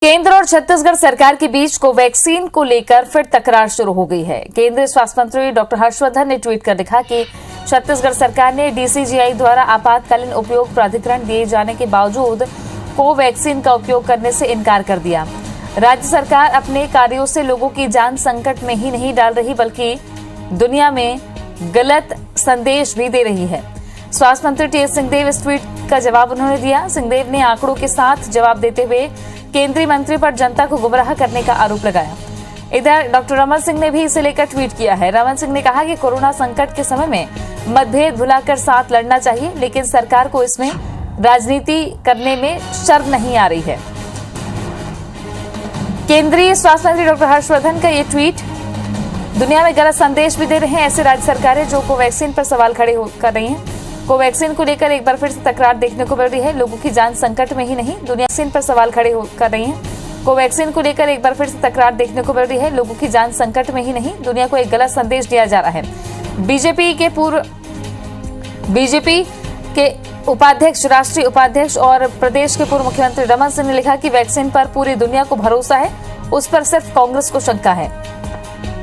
केंद्र और छत्तीसगढ़ सरकार के बीच कोवैक्सीन को लेकर फिर तकरार शुरू हो गई है। केंद्रीय स्वास्थ्य मंत्री डॉक्टर हर्षवर्धन ने ट्वीट कर लिखा कि छत्तीसगढ़ सरकार ने डीसीजीआई द्वारा आपातकालीन उपयोग प्राधिकरण दिए जाने के बावजूद कोवैक्सीन का उपयोग करने से इनकार कर दिया। राज्य सरकार अपने कार्यों से लोगों की जान संकट में ही नहीं डाल रही, बल्कि दुनिया में गलत संदेश भी दे रही है। स्वास्थ्य मंत्री टीएस सिंहदेव इस ट्वीट का जवाब उन्होंने दिया। सिंहदेव ने आंकड़ों के साथ जवाब देते हुए केंद्रीय मंत्री पर जनता को गुमराह करने का आरोप लगाया। इधर डॉक्टर रमन सिंह ने भी इसे लेकर ट्वीट किया है। रमन सिंह ने कहा कि कोरोना संकट के समय में मतभेद भुलाकर साथ लड़ना चाहिए, लेकिन सरकार को इसमें राजनीति करने में शर्म नहीं आ रही है। केंद्रीय स्वास्थ्य मंत्री डॉक्टर हर्षवर्धन का ये ट्वीट दुनिया में गलत संदेश भी दे रहे हैं ऐसे राज्य सरकारें जो कोवैक्सीन पर सवाल खड़े कर रही हैं। कोवैक्सीन को लेकर एक बार फिर से तकरार देखने को मिल रही है। लोगों की जान संकट में ही नहीं, दुनिया वैक्सीन पर सवाल खड़े कर रही है। कोवैक्सीन को लेकर एक बार फिर से तकरार देखने को मिल रही है। लोगों की जान संकट में ही नहीं, दुनिया को एक गलत संदेश दिया जा रहा है। बीजेपी के उपाध्यक्ष, राष्ट्रीय उपाध्यक्ष और प्रदेश के पूर्व मुख्यमंत्री रमन सिंह ने लिखा कि वैक्सीन पर पूरी दुनिया को भरोसा है, उस पर सिर्फ कांग्रेस को शंका है।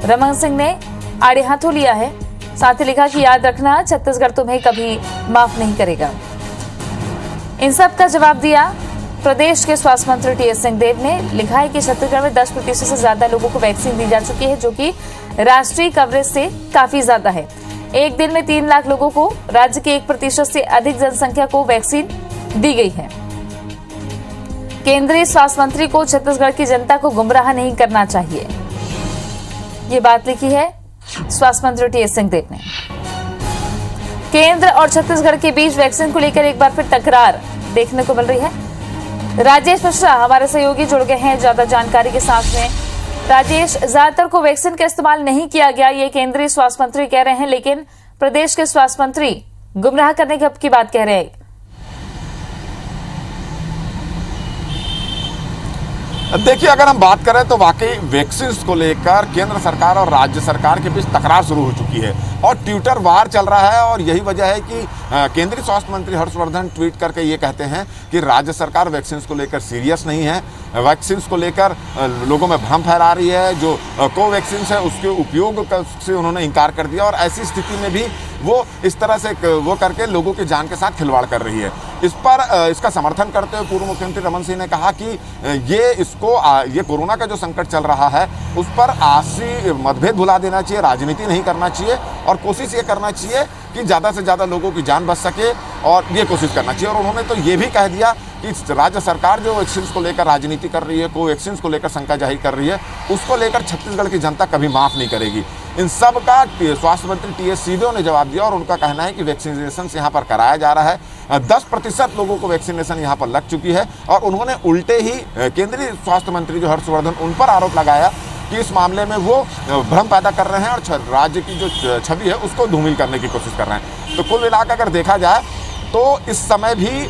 रमन सिंह ने आड़े हाथों लिया है। साथ ही लिखा कि याद रखना, छत्तीसगढ़ तुम्हें कभी माफ नहीं करेगा। इन सब का जवाब दिया प्रदेश के स्वास्थ्य मंत्री टीएस सिंहदेव ने। लिखा है कि छत्तीसगढ़ में 10% से ज्यादा लोगों को वैक्सीन दी जा चुकी है, जो कि राष्ट्रीय कवरेज से काफी ज्यादा है। एक दिन में 3 लाख लोगों को, राज्य के 1% से अधिक जनसंख्या को वैक्सीन दी गई है। केंद्रीय स्वास्थ्य मंत्री को छत्तीसगढ़ की जनता को गुमराह नहीं करना चाहिए, ये बात लिखी है स्वास्थ्य मंत्री टीएस सिंहदेव ने। केंद्र और छत्तीसगढ़ के बीच वैक्सीन को लेकर एक बार फिर तकरार देखने को मिल रही है। राजेश मिश्रा हमारे सहयोगी जुड़ गए हैं ज्यादा जानकारी के साथ में। राजेश, ज्यादातर को वैक्सीन का इस्तेमाल नहीं किया गया, ये केंद्रीय स्वास्थ्य मंत्री कह रहे हैं, लेकिन प्रदेश के स्वास्थ्य मंत्री गुमराह करने की बात कह रहे हैं। देखिए, अगर हम बात करें तो वाकई वैक्सीन को लेकर केंद्र सरकार और राज्य सरकार के बीच तकरार शुरू हो चुकी है और ट्विटर वार चल रहा है। और यही वजह है कि केंद्रीय स्वास्थ्य मंत्री हर्षवर्धन ट्वीट करके ये कहते हैं कि राज्य सरकार वैक्सीन को लेकर सीरियस नहीं है, वैक्सीन को लेकर लोगों में भ्रम फैला रही है। जो कोवैक्सीन है उसके उपयोग से उन्होंने इनकार कर दिया और ऐसी स्थिति में भी वो इस तरह से वो करके लोगों की जान के साथ खिलवाड़ कर रही है। इस पर इसका समर्थन करते हुए पूर्व मुख्यमंत्री रमन सिंह ने कहा कि ये कोरोना का जो संकट चल रहा है उस पर आपसी मतभेद भुला देना चाहिए, राजनीति नहीं करना चाहिए और कोशिश ये करना चाहिए कि ज़्यादा से ज़्यादा लोगों की जान बच सके, और ये कोशिश करना चाहिए। और उन्होंने तो ये भी कह दिया कि राज्य सरकार जो वैक्सीन को लेकर राजनीति कर रही है, कोवैक्सीन को लेकर शंका जाहिर कर रही है, उसको लेकर छत्तीसगढ़ की जनता कभी माफ़ नहीं करेगी। इन सब का स्वास्थ्य मंत्री टीएस सिंहदेव ने जवाब दिया और उनका कहना है कि वैक्सीनेशन यहाँ पर कराया जा रहा है। 10% लोगों को वैक्सीनेशन यहाँ पर लग चुकी है और उन्होंने उल्टे ही केंद्रीय स्वास्थ्य मंत्री जो हर्षवर्धन उन पर आरोप लगाया कि इस मामले में वो भ्रम पैदा कर रहे हैं और राज्य की जो छवि है उसको धूमिल करने की कोशिश कर रहे हैं। तो कुल मिलाकर अगर देखा जाए तो इस समय भी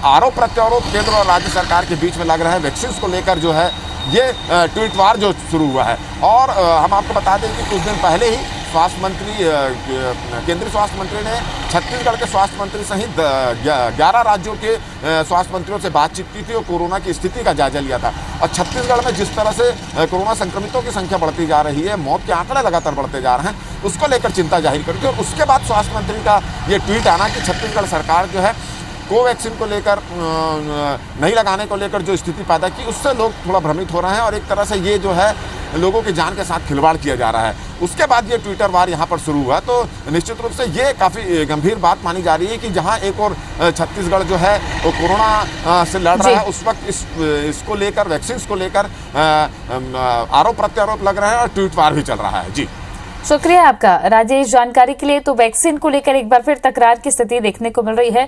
आरोप प्रत्यारोप केंद्र और राज्य सरकार के बीच में लग रहा है। वैक्सीन को लेकर जो है ये ट्वीट वार जो शुरू हुआ है। और हम आपको बता दें कि कुछ दिन पहले ही केंद्रीय स्वास्थ्य मंत्री ने छत्तीसगढ़ के स्वास्थ्य मंत्री सहित 11 राज्यों के स्वास्थ्य मंत्रियों से बातचीत की थी और कोरोना की स्थिति का जायजा लिया था। और छत्तीसगढ़ में जिस तरह से कोरोना संक्रमितों की संख्या बढ़ती जा रही है, मौत के आंकड़े लगातार बढ़ते जा रहे हैं, उसको लेकर चिंता जाहिर करी थी। और उसके बाद स्वास्थ्य मंत्री का ये ट्वीट आना कि छत्तीसगढ़ सरकार जो है कोवैक्सीन को लेकर नहीं लगाने को लेकर जो स्थिति पैदा की, उससे लोग थोड़ा भ्रमित हो रहे हैं और एक तरह से ये जो है लोगों की जान के साथ खिलवाड़ किया जा रहा है। उसके बाद ये ट्विटर वार यहाँ पर शुरू हुआ। तो निश्चित रूप से ये काफ़ी गंभीर बात मानी जा रही है कि जहाँ एक और छत्तीसगढ़ जो है वो कोरोना से लड़ रहा है, उस वक्त इसको लेकर वैक्सीन को लेकर आरोप प्रत्यारोप लग रहे हैं और ट्वीट वार भी चल रहा है। जी, शुक्रिया आपका राजेश जानकारी के लिए। तो वैक्सीन को लेकर एक बार फिर तकरार की स्थिति देखने को मिल रही है।